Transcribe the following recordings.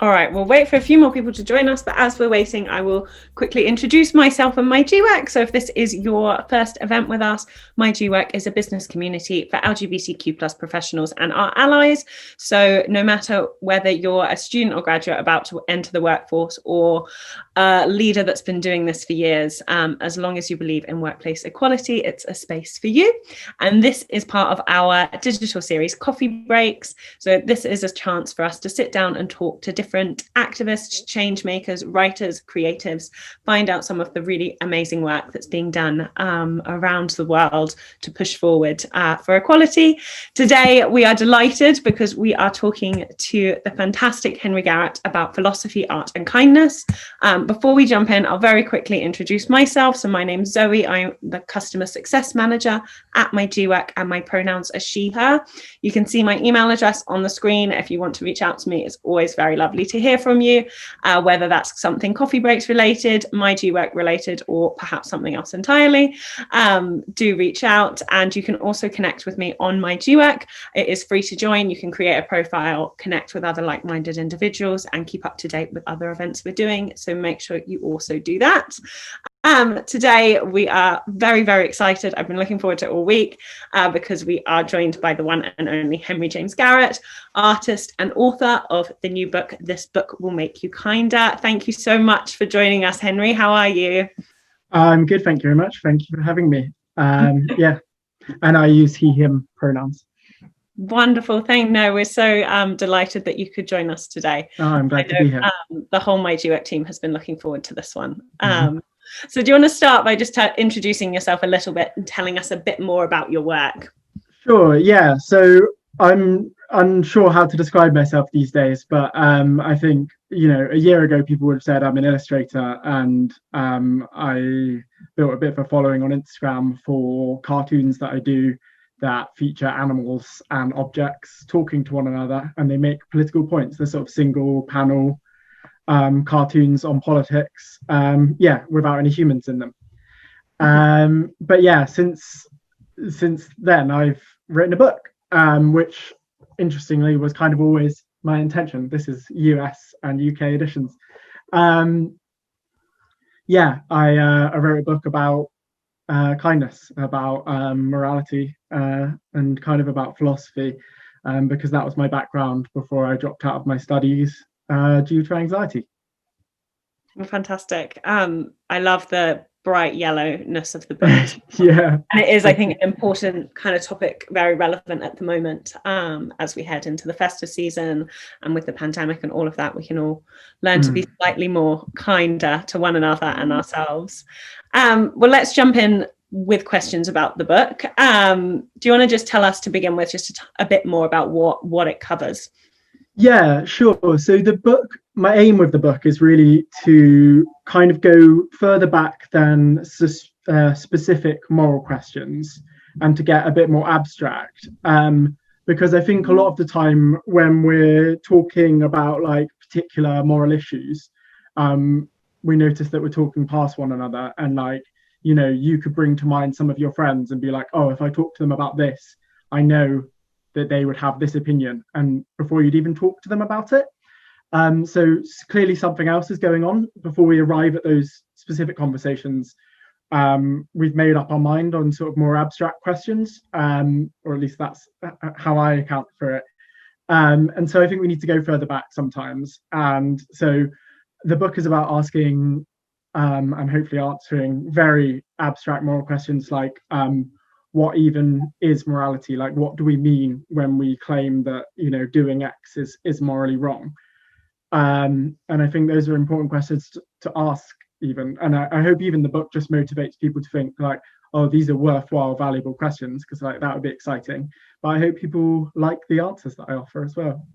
All right, we'll wait for a few more people to join us, but as we're waiting, I will quickly introduce myself and my GWork. So if this is your first event with us, my GWork is a business community for LGBTQ plus professionals and our allies. So no matter whether you're a student or graduate about to enter the workforce or a leader that's been doing this for years, as long as you believe in workplace equality, it's a space for you. And this is part of our digital series, Coffee Breaks. So this is a chance for us to sit down and talk to different activists, change makers, writers, creatives, find out some of the really amazing work that's being done around the world to push forward for equality. Today, we are delighted because we are talking to the fantastic Henry Garrett about philosophy, art, and kindness. Before we jump in, I'll very quickly introduce myself. So my name's Zoe. I'm the customer success manager at my GWork, and my pronouns are she, her. You can see my email address on the screen if you want to reach out to me. It's always very lovely to hear from you, whether that's something Coffee Breaks related, my GWork related, or perhaps something else entirely. Do reach out, and you can also connect with me on my GWork. It is free to join. You can create a profile, connect with other like-minded individuals, and keep up to date with other events we're doing. So make sure you also do that. Today we are very, very excited. I've been looking forward to it all week because we are joined by the one and only Henry James Garrett, artist and author of the new book, This Book Will Make You Kinder. Thank you so much for joining us, Henry. How are you? I'm good, thank you very much. Thank you for having me. Yeah, and I use he, him pronouns. Wonderful thing. No, we're so delighted that you could join us today. Oh, I'm glad to be here. The whole My GWork team has been looking forward to this one. So do you want to start by just introducing yourself a little bit and telling us a bit more about your work? Sure, yeah. So I'm unsure how to describe myself these days, but I think, a year ago, people would have said I'm an illustrator, and I built a bit of a following on Instagram for cartoons that I do that feature animals and objects talking to one another, and they make political points. They're sort of single panel cartoons on politics, without any humans in them. But yeah, since then I've written a book, which interestingly was kind of always my intention. This is US and UK editions. I wrote a book about kindness, about morality, and kind of about philosophy, because that was my background before I dropped out of my studies due to anxiety. Fantastic. I love the bright yellowness of the book. Yeah. And it is, I think, an important kind of topic, very relevant at the moment, as we head into the festive season, and with the pandemic and all of that, we can all learn to be slightly more kinder to one another and ourselves. Well, let's jump in with questions about the book. Do you want to just tell us, to begin with, just a bit more about what it covers? Yeah, sure. So the book, my aim with the book is really to kind of go further back than specific moral questions, and to get a bit more abstract. Because I think a lot of the time when we're talking about like particular moral issues, we notice that we're talking past one another, and like, you could bring to mind some of your friends and be like, oh, if I talk to them about this, I know that they would have this opinion, and before you'd even talk to them about it. So clearly something else is going on before we arrive at those specific conversations. We've made up our mind on sort of more abstract questions, or at least that's how I account for it. And so I think we need to go further back sometimes. And so the book is about asking and hopefully answering very abstract moral questions like, what even is morality? Like, what do we mean when we claim that, doing X is morally wrong? And I think those are important questions to ask even. And I hope even the book just motivates people to think like, oh, these are worthwhile, valuable questions, because like that would be exciting. But I hope people like the answers that I offer as well.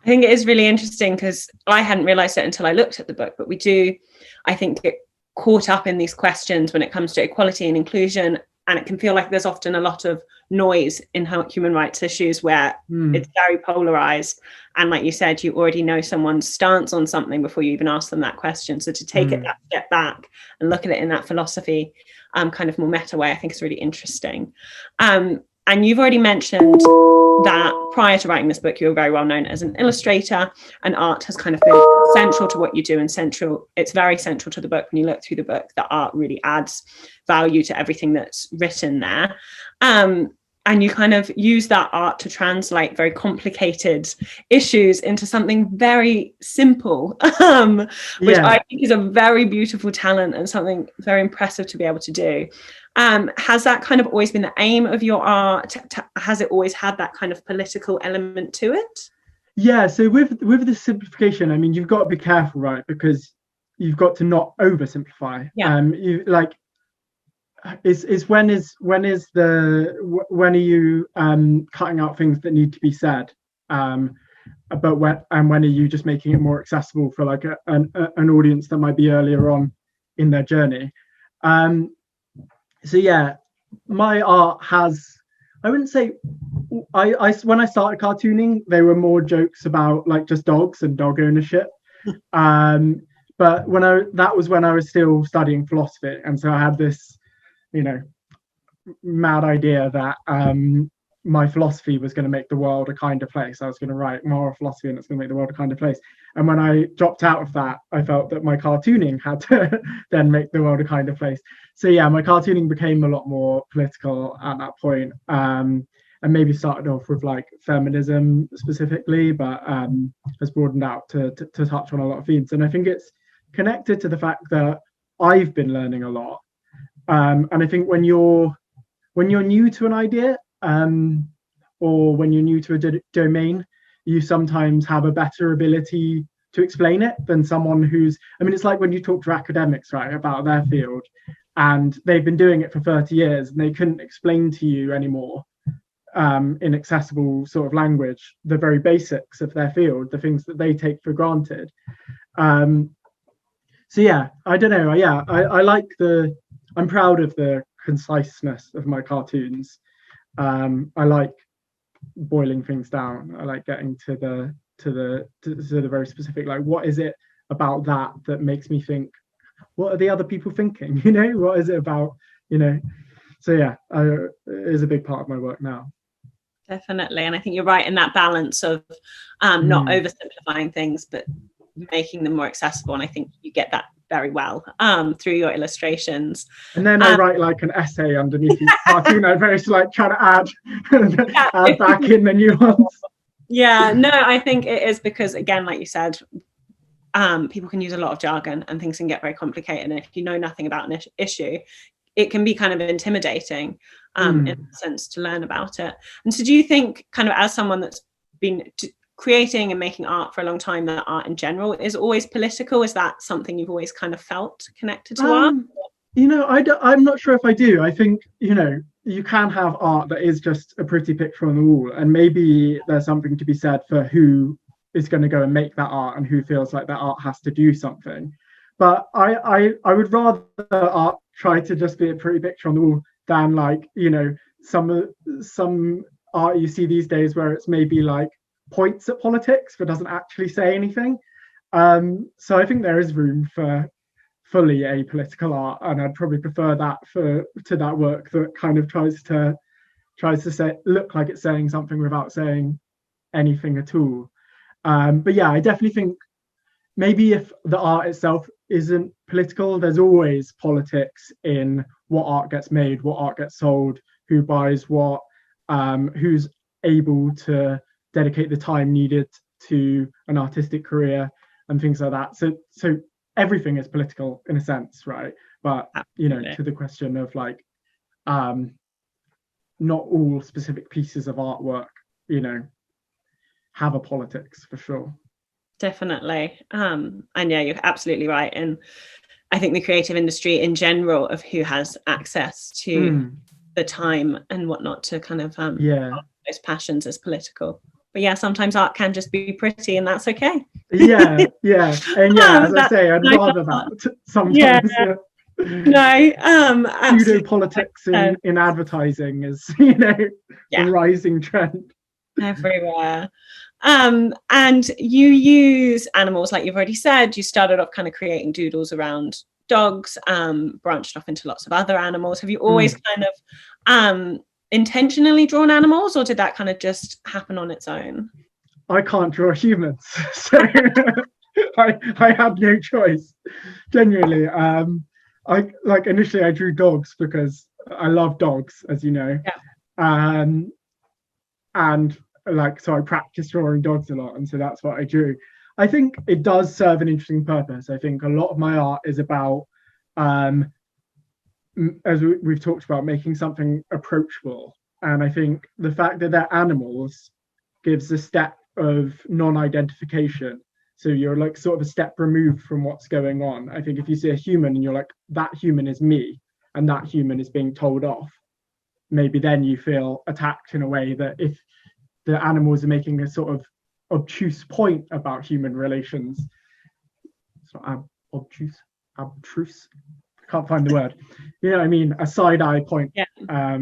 I think it is really interesting because I hadn't realized it until I looked at the book, but we do, I think, get caught up in these questions when it comes to equality and inclusion. And it can feel like there's often a lot of noise in human rights issues where it's very polarized. And like you said, you already know someone's stance on something before you even ask them that question. So to take it that step back and look at it in that philosophy, kind of more meta way, I think is really interesting. And you've already mentioned that prior to writing this book, you were very well known as an illustrator, and art has kind of been central to what you do, and it's very central to the book. When you look through the book, that art really adds value to everything that's written there. And you kind of use that art to translate very complicated issues into something very simple, which I think is a very beautiful talent and something very impressive to be able to do. Has that kind of always been the aim of your art? Has it always had that kind of political element to it? Yeah, so with the simplification, I mean, you've got to be careful, right? Because you've got to not oversimplify. You like, when are you cutting out things that need to be said, but when are you just making it more accessible for like an audience that might be earlier on in their journey? So yeah, my art has, I wouldn't say, I when I started cartooning, they were more jokes about like just dogs and dog ownership. But that was when I was still studying philosophy, and so I had this, mad idea that my philosophy was going to make the world a kinder place. I was going to write moral philosophy and it's going to make the world a kinder place. And when I dropped out of that, I felt that my cartooning had to then make the world a kinder place. So yeah, my cartooning became a lot more political at that point, and maybe started off with like feminism specifically, but has broadened out to touch on a lot of themes. And I think it's connected to the fact that I've been learning a lot. And I think when you're new to an idea, or when you're new to a domain, you sometimes have a better ability to explain it than someone it's like when you talk to academics, right, about their field, and they've been doing it for 30 years and they couldn't explain to you anymore in accessible sort of language the very basics of their field, the things that they take for granted. So yeah, I don't know. Yeah, I like I'm proud of the conciseness of my cartoons. I like boiling things down. I like getting to the very specific, like, what is it about that makes me think, what are the other people thinking? What is it about? So yeah, it is a big part of my work now. Definitely. And I think you're right in that balance of not oversimplifying things, but making them more accessible. And I think you get that very well through your illustrations. And then I write like an essay underneath each cartoon. I very like try to add back in the nuance. Yeah, no, I think it is because, again, like you said, people can use a lot of jargon and things can get very complicated. And if you know nothing about an issue, it can be kind of intimidating in a sense to learn about it. And so do you think, kind of as someone that's been creating and making art for a long time, that art in general is always political? Is that something you've always kind of felt connected to art? I'm not sure if I do. I think, you can have art that is just a pretty picture on the wall, and maybe there's something to be said for who is going to go and make that art and who feels like that art has to do something. But I would rather art try to just be a pretty picture on the wall than like, some art you see these days where it's maybe like points at politics but doesn't actually say anything. So I think there is room for fully apolitical art, and I'd probably prefer that to that work that kind of tries to look like it's saying something without saying anything at all. But yeah, I definitely think maybe if the art itself isn't political, there's always politics in what art gets made, what art gets sold, who buys what, who's able to dedicate the time needed to an artistic career and things like that. So everything is political in a sense, right? But to the question of like, not all specific pieces of artwork, have a politics for sure. Definitely. And yeah, you're absolutely right. And I think the creative industry in general, of who has access to the time and whatnot to kind of those passions, is political. But yeah, sometimes art can just be pretty, and that's okay. yeah. And yeah, as I say, I'd rather that sometimes. Yeah. No, pseudo politics in advertising is, a rising trend everywhere. And you use animals, like you've already said. You started off kind of creating doodles around dogs, branched off into lots of other animals. Have you always kind of intentionally drawn animals, or did that kind of just happen on its own? I can't draw humans, so I had no choice. Genuinely, I like initially I drew dogs because I love dogs, as you know, Yeah. And like so I practiced drawing dogs a lot, and so that's what I drew. I think it does serve an interesting purpose. I think a lot of my art is about, as we've talked about, making something approachable, and I think the fact that they're animals gives a step of non-identification. So you're like sort of a step removed from what's going on. I think if you see a human and you're like, that human is me, and that human is being told off, maybe then you feel attacked in a way that if the animals are making a sort of obtuse point about human relations, it's not obtuse, abstruse. I can't find the word. You know what I mean? A side eye point. Yeah.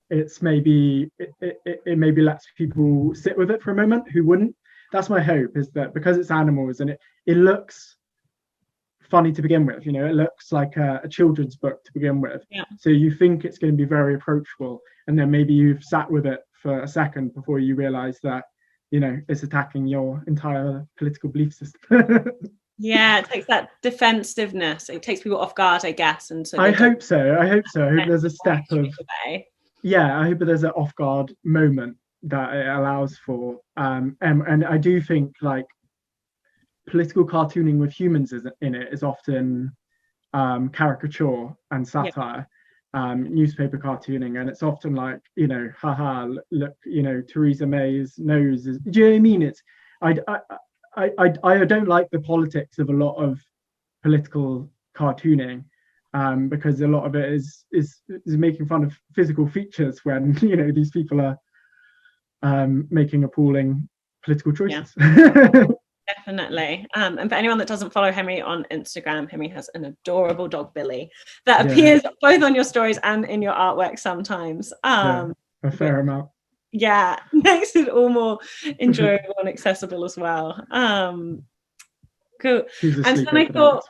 It's maybe it maybe lets people sit with it for a moment who wouldn't. That's my hope, is that because it's animals and it looks funny to begin with, you know, it looks like a children's book to begin with. Yeah. So you think it's going to be very approachable, and then maybe you've sat with it for a second before you realize that, you know, it's attacking your entire political belief system. Yeah, it takes that defensiveness. It takes people off guard, I guess. And so I hope so. I hope there's a step of, yeah, I hope there's an off guard moment that it allows for. And I do think like political cartooning with humans in it is often caricature and satire, newspaper cartooning, and it's often like, you know, haha, look, you know, Theresa May's nose is. Do you know what I mean? It's I don't like the politics of a lot of political cartooning, because a lot of it is making fun of physical features when, you know, these people are making appalling political choices. Yeah. Definitely. And for anyone that doesn't follow Henry on Instagram, Henry has an adorable dog, Billy, that appears both on your stories and in your artwork sometimes. A fair amount. Yeah, makes it all more enjoyable and accessible as well. Cool. And then I thought,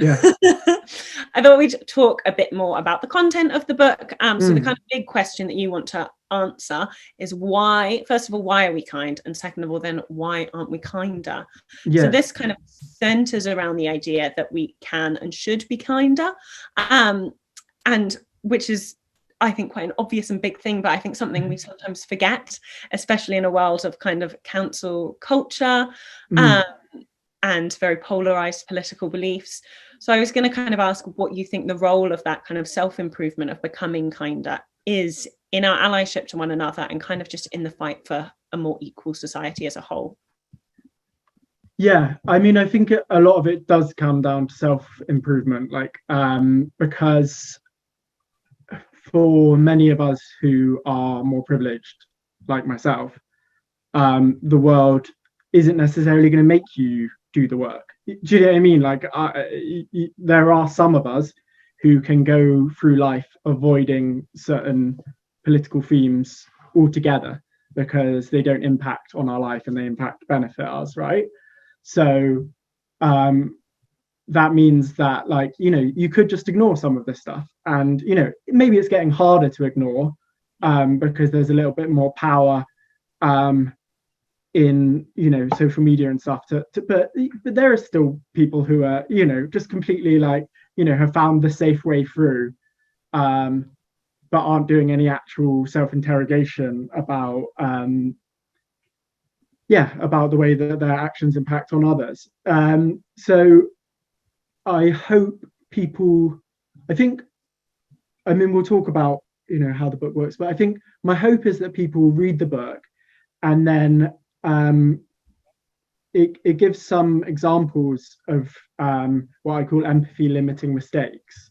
I thought we'd talk a bit more about the content of the book. So the kind of big question that you want to answer is why, first of all, why are we kind? And second of all, then why aren't we kinder? So this kind of centers around the idea that we can and should be kinder, and which is, I think, quite an obvious and big thing, but I think something we sometimes forget, especially in a world of kind of cancel culture and very polarized political beliefs. So I was going to kind of ask what you think the role of that kind of self-improvement of becoming kinder is in our allyship to one another and kind of just in the fight for a more equal society as a whole. Yeah, I mean, I think a lot of it does come down to self-improvement, like, because for many of us who are more privileged, like myself, the world isn't necessarily going to make you do the work. Do you know what I mean? Like, there are some of us who can go through life avoiding certain political themes altogether because they don't impact on our life and they benefit us, right? So that means that, like, you know, you could just ignore some of this stuff, and, you know, maybe it's getting harder to ignore because there's a little bit more power in, you know, social media and stuff but there are still people who are, you know, just completely, like, you know, have found the safe way through, but aren't doing any actual self-interrogation about about the way that their actions impact on others. So I hope people, I mean, we'll talk about, you know, how the book works, but I think my hope is that people read the book and then it gives some examples of what I call empathy limiting mistakes.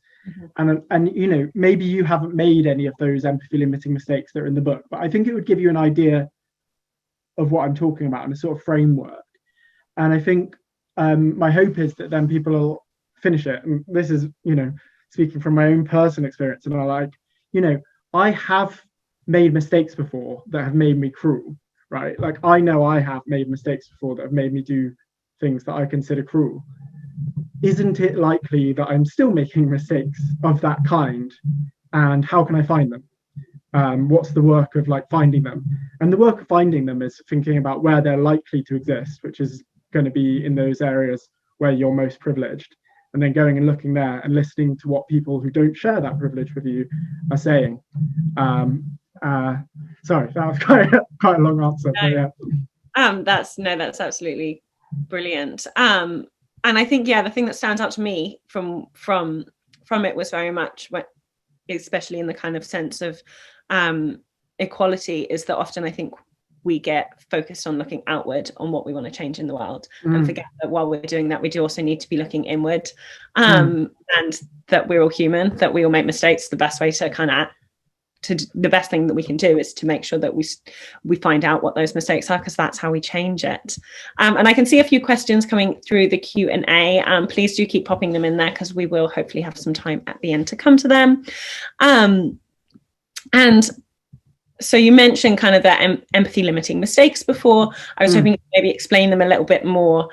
And you know, maybe you haven't made any of those empathy limiting mistakes that are in the book, but I think it would give you an idea of what I'm talking about and a sort of framework. And I think my hope is that then people will finish it, and this is, you know, speaking from my own personal experience, and I'm like, you know, I have made mistakes before that have made me cruel, right? Like, I know I have made mistakes before that have made me do things that I consider cruel. Isn't it likely that I'm still making mistakes of that kind? And how can I find them? What's the work of like finding them? And the work of finding them is thinking about where they're likely to exist, which is going to be in those areas where you're most privileged, and then going and looking there and listening to what people who don't share that privilege with you are saying. Sorry, that was quite a long answer, but yeah. That's absolutely brilliant. And I think, yeah, the thing that stands out to me from it was very much, especially in the kind of sense of equality, is that often I think we get focused on looking outward on what we want to change in the world, and forget that while we're doing that, we do also need to be looking inward, and that we're all human, that we all make mistakes. The best way the best thing that we can do is to make sure that we find out what those mistakes are, because that's how we change it. And I can see a few questions coming through the Q&A. Please do keep popping them in there, because we will hopefully have some time at the end to come to them. And so you mentioned kind of that empathy limiting mistakes before. I was hoping you could maybe explain them a little bit more,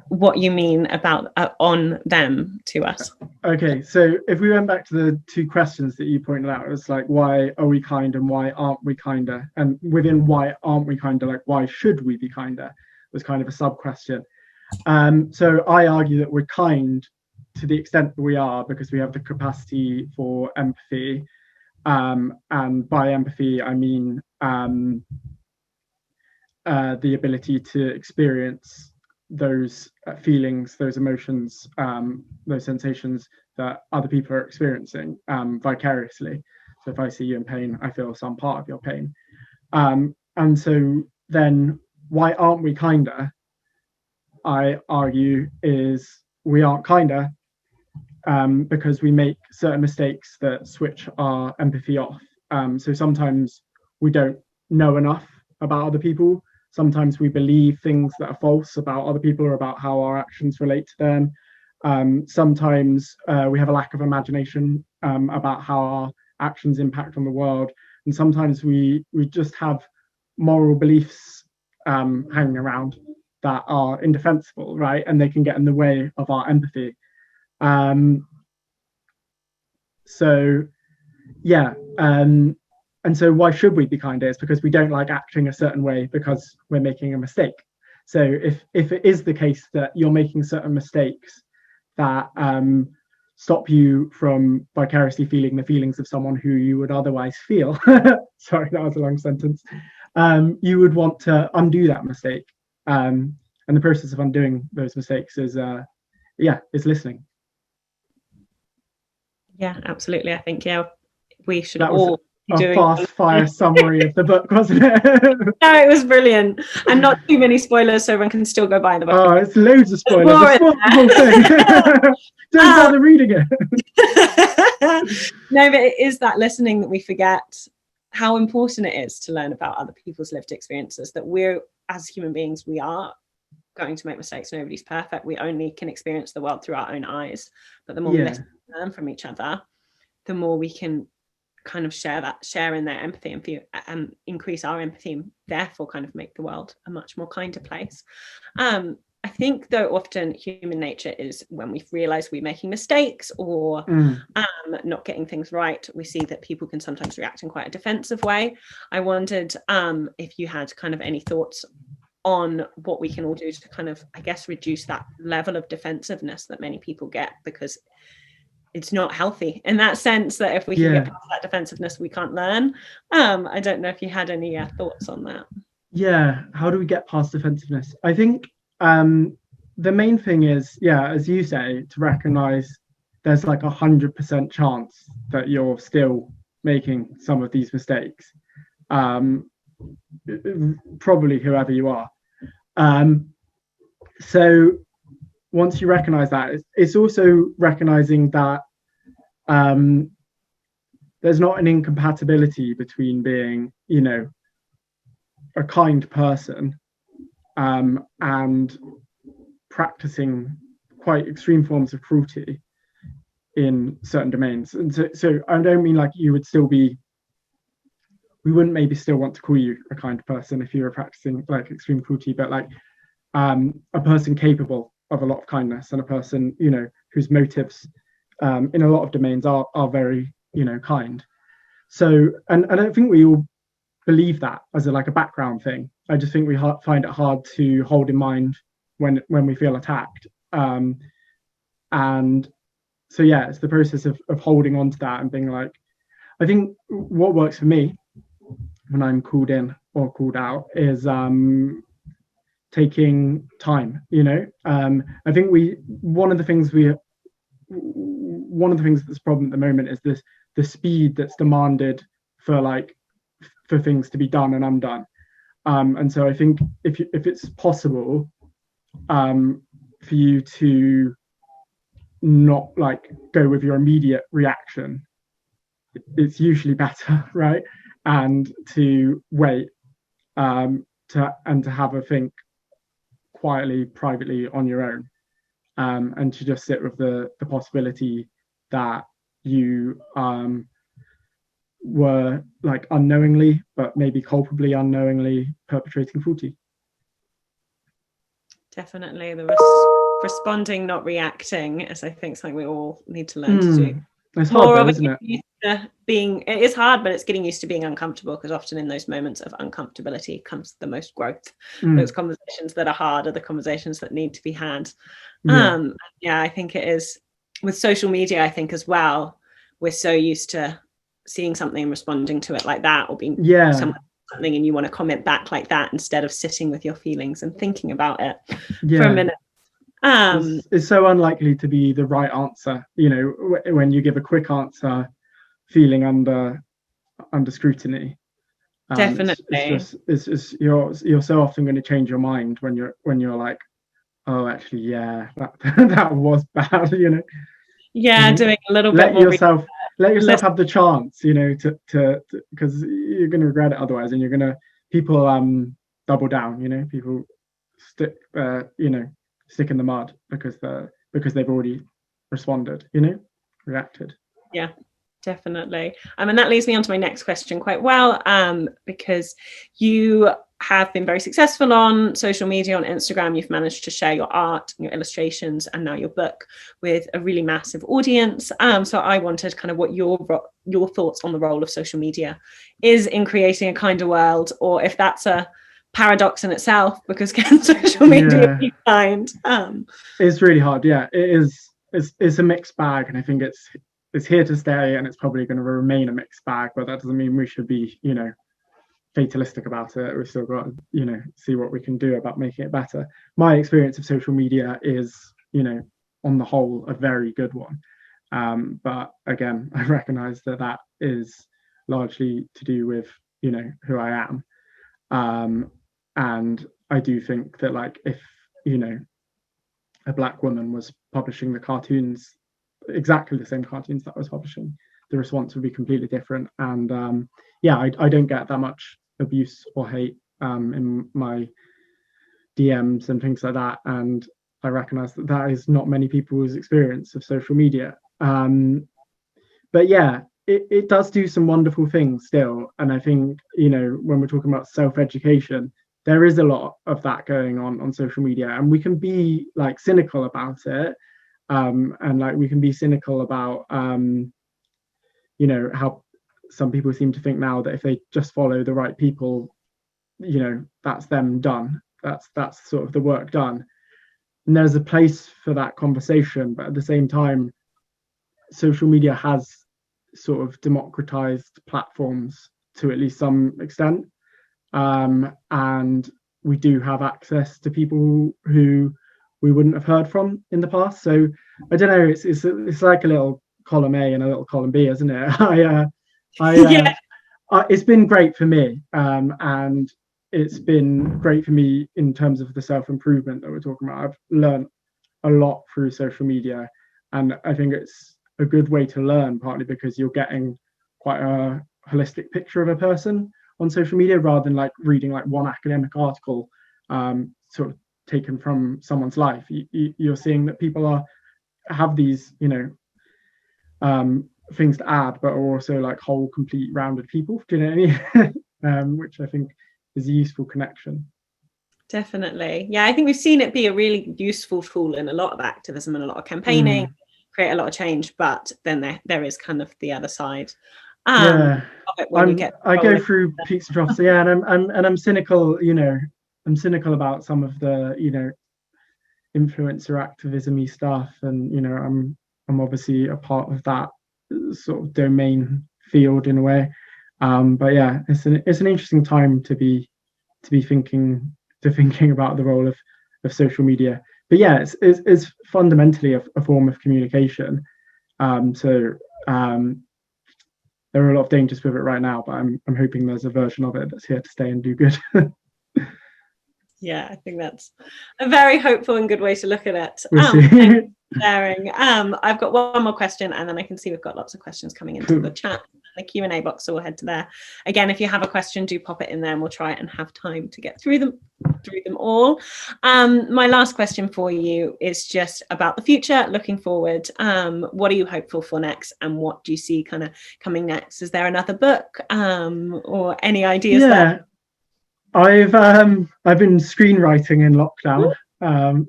what you mean about on them to us. Okay, so if we went back to the two questions that you pointed out, it's like, why are we kind and why aren't we kinder? And within why aren't we kinder, like, why should we be kinder, was kind of a sub question. So I argue that we're kind to the extent that we are because we have the capacity for empathy. And by empathy, I mean the ability to experience those feelings, those emotions, those sensations that other people are experiencing vicariously. So if I see you in pain, I feel some part of your pain. And so then why aren't we kinder? I argue is we aren't kinder because we make certain mistakes that switch our empathy off. So sometimes we don't know enough about other people. Sometimes we believe things that are false about other people or about how our actions relate to them. Sometimes we have a lack of imagination about how our actions impact on the world. And sometimes we just have moral beliefs hanging around that are indefensible, right? And they can get in the way of our empathy. So yeah, and so why should we be kinder? It's because we don't like acting a certain way because we're making a mistake. So if it is the case that you're making certain mistakes that stop you from vicariously feeling the feelings of someone who you would otherwise feel, sorry, that was a long sentence, you would want to undo that mistake. And the process of undoing those mistakes is listening. Yeah, absolutely. I think, yeah, we should that all was a fast fire summary of the book, wasn't it? No, it was brilliant. And not too many spoilers, so everyone can still go buy the book. Oh, it's loads of spoilers. The whole thing. Don't bother reading it. No, but it is that listening that we forget how important it is to learn about other people's lived experiences, that we're, as human beings, we are going to make mistakes. Nobody's perfect. We only can experience the world through our own eyes. But the more we learn from each other, the more we can kind of share in their empathy and increase our empathy, and therefore kind of make the world a much more kinder place. I think, though, often human nature is when we realize we're making mistakes or not getting things right, we see that people can sometimes react in quite a defensive way. I wondered if you had kind of any thoughts on what we can all do to kind of, I guess, reduce that level of defensiveness that many people get, because it's not healthy in that sense, that if we can get past that defensiveness, we can't learn. I don't know if you had any thoughts on that. Yeah, how do we get past defensiveness? I think the main thing is, as you say, to recognize there's like 100% chance that you're still making some of these mistakes. Probably whoever you are. So once you recognize that, it's also recognizing that there's not an incompatibility between being, a kind person and practicing quite extreme forms of cruelty in certain domains. And so I don't mean like you would still be, we wouldn't maybe still want to call you a kind person if you were practicing like extreme cruelty, but like a person capable of a lot of kindness, and a person, whose motives in a lot of domains are very, kind. So, and I don't think we all believe that as a background thing. I just think we find it hard to hold in mind when we feel attacked. And so yeah, it's the process of holding on to that and being like, I think what works for me when I'm called in or called out is taking time. I think one of the things that's a problem at the moment is the speed that's demanded for things to be done and undone. And so I think if it's possible for you to not go with your immediate reaction, it's usually better, right? And to wait, to have a think quietly, privately on your own, and to just sit with the possibility that you were unknowingly, but maybe culpably unknowingly perpetrating cruelty. Definitely the responding, not reacting, is I think something we all need to learn to do. It's hard though, isn't it? It is hard, but it's getting used to being uncomfortable, because often in those moments of uncomfortability comes the most growth. Those conversations that are hard are the conversations that need to be had. I think it is with social media. I think as well, we're so used to seeing something and responding to it like that, or being something and you want to comment back like that, instead of sitting with your feelings and thinking about it for a minute. It's so unlikely to be the right answer, when you give a quick answer feeling under scrutiny. Definitely. It's just you're so often going to change your mind when you're like, oh, actually, yeah, that was bad, doing a little bit more let yourself have the chance, to because you're going to regret it otherwise, and people double down, people stick in the mud because they've already responded, reacted. Yeah, definitely. And that leads me on to my next question quite well, because you have been very successful on social media, on Instagram. You've managed to share your art, your illustrations, and now your book with a really massive audience. So I wanted kind of what your thoughts on the role of social media is in creating a kinder world, or if that's a paradox in itself, because can social media be kind? It's really hard. Yeah, it is. It's a mixed bag, and I think it's here to stay, and it's probably going to remain a mixed bag. But that doesn't mean we should be, fatalistic about it. We've still got to, see what we can do about making it better. My experience of social media is, on the whole, a very good one. But again, I recognize that is largely to do with, who I am. And I do think that if, a Black woman was publishing the cartoons, exactly the same cartoons that I was publishing, the response would be completely different. And I don't get that much abuse or hate in my DMs and things like that. And I recognize that is not many people's experience of social media. But yeah, it does do some wonderful things still. And I think, when we're talking about self-education, there is a lot of that going on social media, and we can be cynical about it. And we can be cynical about, how some people seem to think now that if they just follow the right people, that's them done. That's sort of the work done. And there's a place for that conversation, but at the same time, social media has sort of democratized platforms to at least some extent. And we do have access to people who we wouldn't have heard from in the past. So I don't know, it's like a little column A and a little column B, isn't it? It's been great for me, and it's been great for me in terms of the self-improvement that we're talking about. I've learned a lot through social media, and I think it's a good way to learn, partly because you're getting quite a holistic picture of a person on social media, rather than reading one academic article sort of taken from someone's life. You're seeing that people have these things to add, but are also whole, complete, rounded people. Do you know what I mean? Which I think is a useful connection. Definitely. Yeah, I think we've seen it be a really useful tool in a lot of activism and a lot of campaigning, create a lot of change, but then there is kind of the other side. Yeah, of it when you get I go rolling. through peaks and troughs. Yeah, and I'm cynical. I'm cynical about some of the influencer activism-y stuff, and I'm obviously a part of that sort of domain field in a way. But yeah, it's an interesting time to be thinking about the role of social media. But yeah, it's fundamentally a form of communication. So there are a lot of dangers with it right now, but I'm hoping there's a version of it that's here to stay and do good. Yeah, I think that's a very hopeful and good way to look at it. We'll see. Sharing. I've got one more question, and then I can see we've got lots of questions coming into the chat, the Q&A box, so we'll head to there. Again, if you have a question, do pop it in there, and we'll try and have time to get through them all. My last question for you is just about the future, looking forward. What are you hopeful for next, and what do you see kind of coming next? Is there another book, or any ideas there? I've been screenwriting in lockdown.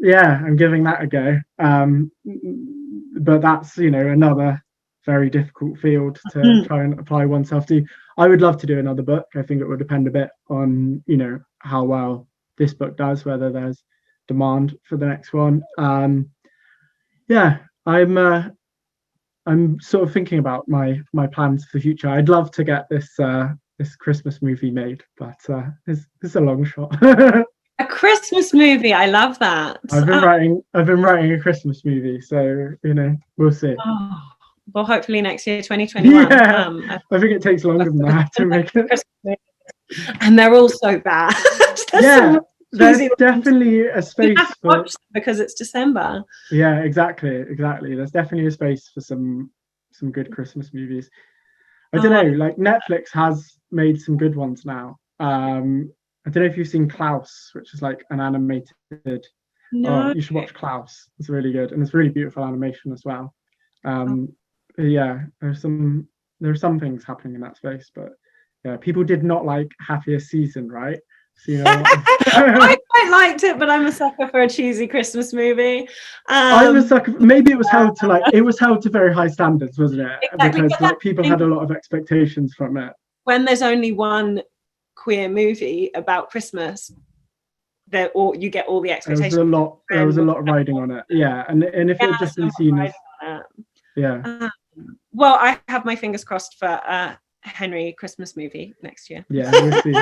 Yeah, I'm giving that a go. But that's another very difficult field to try and apply oneself to. I would love to do another book. I think it would depend a bit on how well this book does, whether there's demand for the next one. Yeah, I'm sort of thinking about my plans for the future. I'd love to get this Christmas movie made, but it's a long shot. A Christmas movie, I love that. I've been writing a Christmas movie, so we'll see. Oh, well, hopefully next year, 2021. Yeah, I think it takes longer than that to make it. And they're all so bad. There's definitely a space for, because it's December. Yeah, exactly. There's definitely a space for some good Christmas movies. I don't know, like Netflix has made some good ones now. I don't know if you've seen Klaus, which is like an animated. No. You should watch Klaus. It's really good, and it's really beautiful animation as well. Yeah, there are some things happening in that space, but yeah, people did not like Happiest Season, right? So, I quite liked it, but I'm a sucker for a cheesy Christmas movie. I'm a sucker. Maybe it was held to very high standards, wasn't it? Exactly. Because people had a lot of expectations from it. When there's only one queer movie about Christmas, you get all the expectations. There was a lot riding on it. Yeah, and if it had just been seen as well, I have my fingers crossed for a Henry Christmas movie next year. Yeah, we'll see.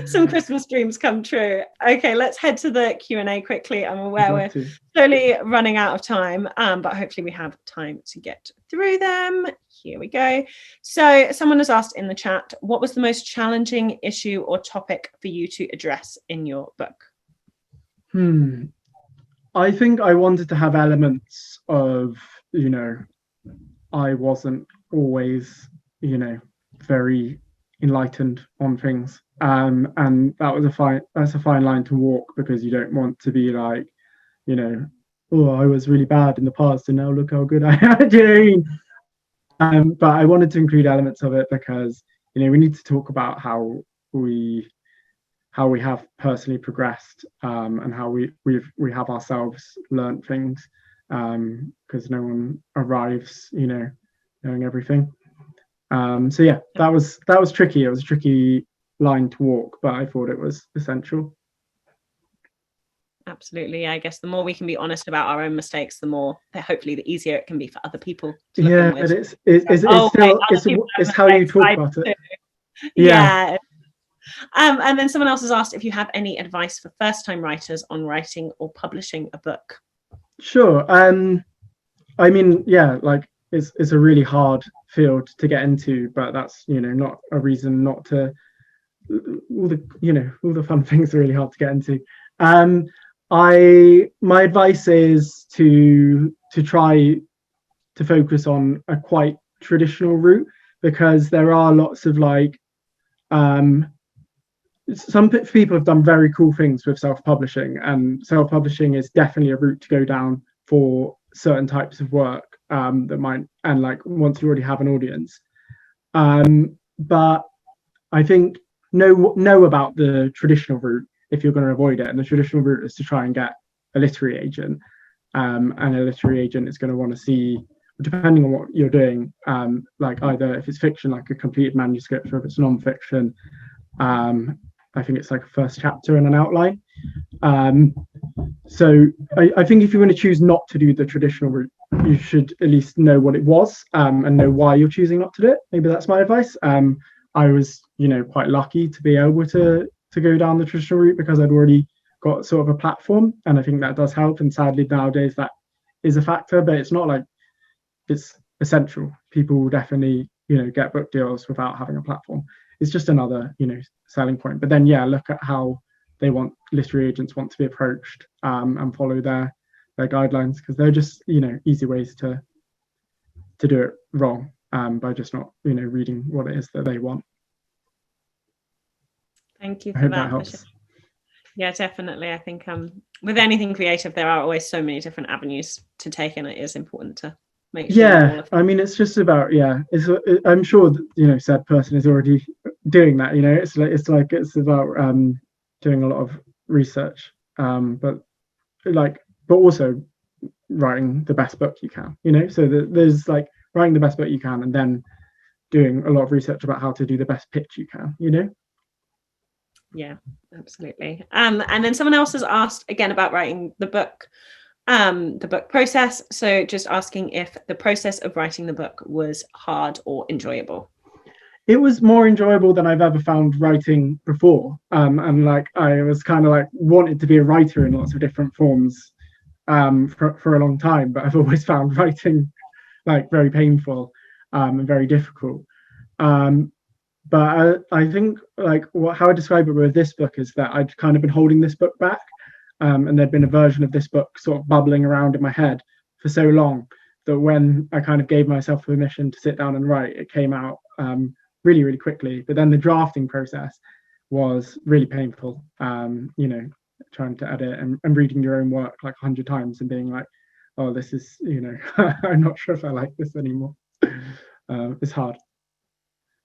Some Christmas dreams come true. Okay, let's head to the Q&A quickly. I'm aware we're slowly running out of time, but hopefully we have time to get through them. Here we go. So someone has asked in the chat, what was the most challenging issue or topic for you to address in your book? I think I wanted to have elements of, I wasn't always, very enlightened on things. And that's a fine line to walk, because you don't want to be like, oh, I was really bad in the past and now look how good I am. Do you know what I mean? But I wanted to include elements of it because, we need to talk about how we have personally progressed, and how we have ourselves learned things, because no one arrives, knowing everything. So yeah, that was tricky. It was a tricky line to walk, but I thought it was essential. Absolutely. I guess the more we can be honest about our own mistakes, the more, hopefully, the easier it can be for other people to look in with. But it's how you talk about it. Yeah. And then someone else has asked if you have any advice for first-time writers on writing or publishing a book. Sure. I mean, yeah, like it's a really hard field to get into, but that's not a reason not to. All the fun things are really hard to get into. My advice is to try to focus on a quite traditional route, because there are lots of some people have done very cool things with self-publishing, and self-publishing is definitely a route to go down for certain types of work that might, and once you already have an audience. But I think know about the traditional route if you're going to avoid it, and the traditional route is to try and get a literary agent, and a literary agent is going to want to see depending on what you're doing, like either if it's fiction, like a completed manuscript, or if it's non-fiction, I think it's like a first chapter and an outline. So I think if you want to choose not to do the traditional route, you should at least know what it was, and know why you're choosing not to do it. Maybe that's my advice. I was, quite lucky to be able to go down the traditional route because I'd already got sort of a platform, and I think that does help. And sadly nowadays that is a factor, but it's not like it's essential. People will definitely, get book deals without having a platform. It's just another, selling point. But then, look at how literary agents want to be approached, and follow their guidelines, because they're just, easy ways to do it wrong, by just not, reading what it is that they want. Thank you for that helps. Yeah, definitely. I think with anything creative, there are always so many different avenues to take, and it is important to make sure. I mean, it's just about I'm sure that, said person is already doing that. It's about doing a lot of research, but also writing the best book you can. So there's like writing the best book you can, and then doing a lot of research about how to do the best pitch you can. Yeah, absolutely. And then someone else has asked again about writing the book process. So just asking if the process of writing the book was hard or enjoyable. It was more enjoyable than I've ever found writing before. And like I was kind of like wanted to be a writer in lots of different forms for a long time, but I've always found writing like very painful and very difficult. But I think like how I describe it with this book is that I'd kind of been holding this book back, and there'd been a version of this book sort of bubbling around in my head for so long that when I kind of gave myself permission to sit down and write, it came out really, really quickly. But then the drafting process was really painful, trying to edit and reading your own work like 100 times and being like, oh, this is, I'm not sure if I like this anymore. It's hard.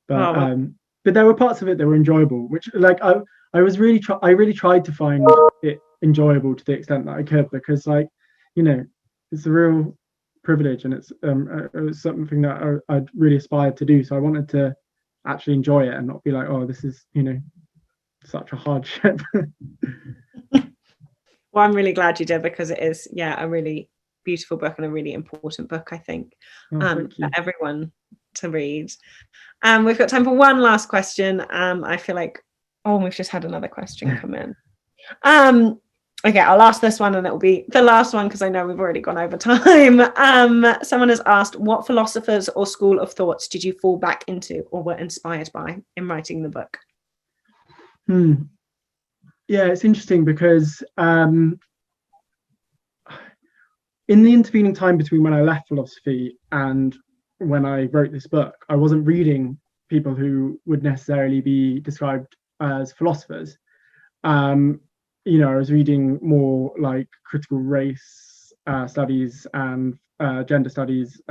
But there were parts of it that were enjoyable, which like I really tried to find it enjoyable to the extent that I could, because like, it's a real privilege, and it was something that I'd really aspired to do. So I wanted to actually enjoy it and not be like, oh, this is, such a hardship. Well, I'm really glad you did, because it is, a really beautiful book and a really important book, I think, for everyone to read. We've got time for one last question. I feel like, we've just had another question come in. Okay, I'll ask this one and it will be the last one because I know we've already gone over time. Someone has asked, what philosophers or school of thoughts did you fall back into or were inspired by in writing the book? Yeah, it's interesting because in the intervening time between when I left philosophy and when I wrote this book, I wasn't reading people who would necessarily be described as philosophers. I was reading more like critical race studies and gender studies,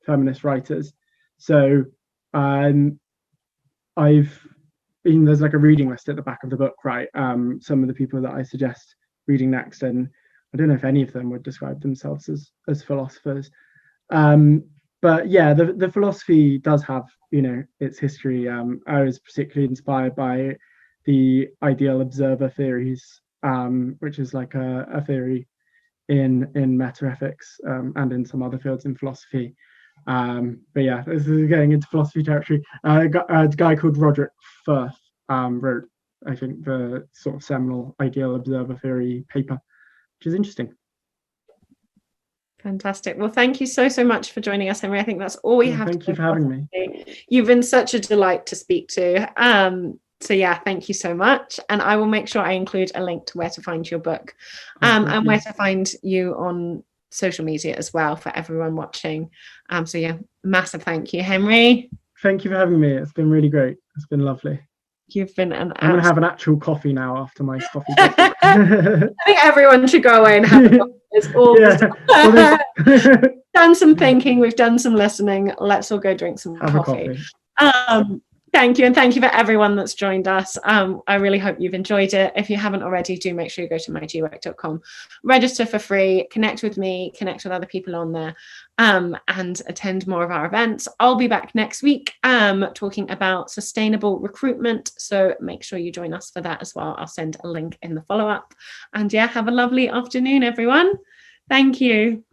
feminist writers. So there's like a reading list at the back of the book, right? Some of the people that I suggest reading next, and I don't know if any of them would describe themselves as philosophers. But yeah, the philosophy does have, its history. I was particularly inspired by the ideal observer theories, which is like a theory in metaethics and in some other fields in philosophy. But yeah, this is getting into philosophy territory. A guy called Roderick Firth wrote, I think, the sort of seminal ideal observer theory paper, which is interesting. Fantastic. Well, thank you so much for joining us, Henry. I think that's all we have. Thank you for having me. You've been such a delight to speak to. So yeah, thank you so much. And I will make sure I include a link to where to find your book, and where to find you on social media as well for everyone watching. So yeah, massive thank you, Henry. Thank you for having me. It's been really great. It's been lovely. You've been I'm going to have an actual coffee now after my coffee. I think everyone should go away and have a coffee. It's all done some thinking. We've done some listening. Let's all go drink some coffee. Thank you. And thank you for everyone that's joined us. I really hope you've enjoyed it. If you haven't already, do make sure you go to mygwork.com, register for free, connect with me, connect with other people on there, and attend more of our events. I'll be back next week talking about sustainable recruitment. So make sure you join us for that as well. I'll send a link in the follow-up. And yeah, have a lovely afternoon, everyone. Thank you.